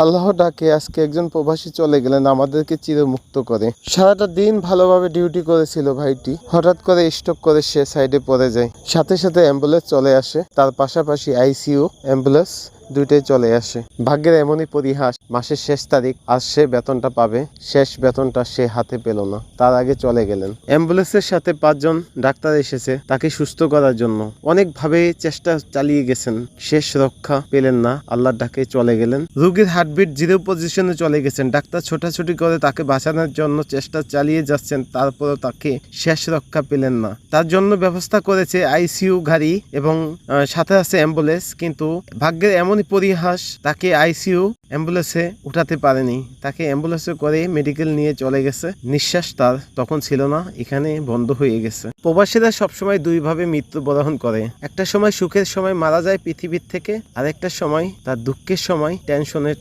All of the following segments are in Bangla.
আল্লাহ ডাকে আজকে একজন প্রবাসী চলে গেলেন আমাদেরকে চিরমুক্ত করে। সারাটা দিন ভালোভাবে ডিউটি করেছিল ভাইটি, হঠাৎ করে স্ট্রোক করে সে সাইডে পড়ে যায়। সাথে সাথে অ্যাম্বুলেন্স চলে আসে, তার পাশাপাশি আইসিইউ অ্যাম্বুলেন্স দুইটাই চলে আসে। ভাগ্যের এমনই পরিহাস, মাসের শেষ তারিখ, আজ সে বেতনটা পাবে, শেষ বেতনটা সে হাতে পেল না, তার আগে চলে গেলেন। অ্যাম্বুলেন্সের সাথে 5 জন ডাক্তার এসেছে তাকে সুস্থ করার জন্য, অনেকভাবে চেষ্টা চালিয়ে গেছেন, শেষ রক্ষা পেলেন না, আল্লাহর ডাকে চলে গেলেন। রোগীর হার্টবিট 0 পজিশনে চলে গেছেন, ডাক্তার ছোটাছুটি করে তাকে বাঁচানোর জন্য চেষ্টা চালিয়ে যাচ্ছেন, তারপরেও তাকে শেষ রক্ষা পেলেন না। তার জন্য ব্যবস্থা করেছে আইসিইউ গাড়ি এবং সাথে আছে অ্যাম্বুলেন্স, কিন্তু ভাগ্যের এমনই পরিহাস, তাকে আইসিইউ অ্যাম্বুলেন্সে উঠাতে পারেনি, তাকে অ্যাম্বুলেন্সে করে মেডিকেল নিয়ে চলে গেছে। নিঃশ্বাস তার তখন ছিল না, এখানে বন্ধ হয়ে গেছে। প্রবাসীরা সবসময় দুইভাবে মৃত্যুবরণ করে, একটা সময় সুখের সময় মারা যায় পৃথিবীর থেকে, আর একটা সময় তার দুঃখের সময়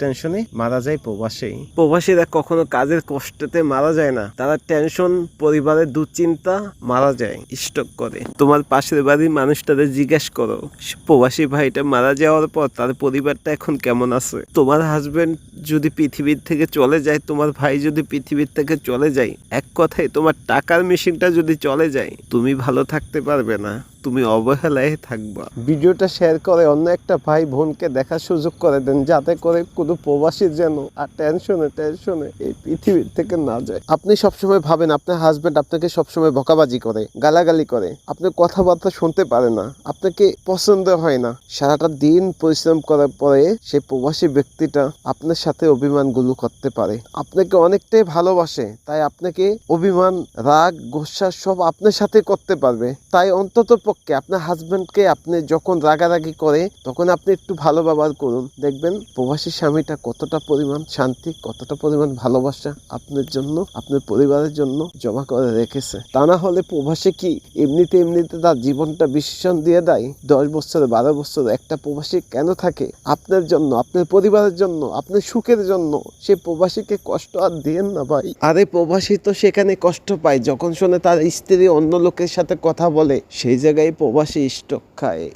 টেনশনে মারা যায় প্রবাসী। প্রবাসীরা কখনো কাজের কষ্টতে মারা যায় না, তারা টেনশন, পরিবারের দুশ্চিন্তা মারা যায় স্ট্রোক করে। তোমার পাশের বাড়ির মানুষটাদের জিজ্ঞেস করো, প্রবাসী ভাইটা মারা যাওয়ার পর তার পরিবারটা এখন কেমন আছে। তোমার হাজবেন্ড যদি পৃথিবীর থেকে চলে যায়, তোমার ভাই যদি পৃথিবীর থেকে চলে যায়, এক কথায় তোমার টাকার মেশিনটা যদি চলে যায়, তুমি ভালো থাকতে পারবে না, তুমি অবহেলায় থাকবা। ভিডিওটা শেয়ার করে অন্য একটা ভাই বোনকে দেখার সুযোগ করে দেন, যাতে করে কোনো প্রবাসী যেন আর টেনশনে এই পৃথিবীর থেকে না যায়। আপনি সবসময় ভাবেন আপনার হাজবেন্ড আপনাকে সবসময় বকাবাজি করে, গালাগালি করে, আপনি কথাবার্তা শুনতে পারে না, আপনাকে পছন্দ হয় না, সারাটা দিন পরিশ্রম করার পরে সেই প্রবাসী ব্যক্তিটা আপনার সাথে অভিমানগুলো করতে পারে, আপনাকে অনেকটাই ভালোবাসে, তাই আপনাকে অভিমান, রাগ, গোসা সব আপনার সাথে করতে পারবে। তাই অন্তত পক্ষে আপনার হাজবেন্ডকে আপনি যখন রাগারাগি করে তখন আপনি একটু ভালো ব্যবহার করুন, দেখবেন প্রবাসী স্বামীটা কতটা পরিমাণ শান্তি, কতটা পরিমাণ ভালোবাসা আপনার জন্য, আপনার পরিবারের জন্য জমা করে রেখেছে। তা না হলে প্রবাসী কি এমনিতে তার জীবনটা বিসর্জন দিয়ে দেয়? 10 বছর 12 বছর একটা প্রবাসী কেন থাকে? আপনার জন্য, আপনার পরিবারের জন্য, আপনার সুখের জন্য। সে প্রবাসীকে কষ্ট আর দিয়েন না ভাই। আরে প্রবাসী তো সেখানে কষ্ট পায় যখন শোনে তার স্ত্রী অন্য লোকের সাথে কথা বলে, সেই জায়গায় প্রবাসী স্ট্রোক খায়।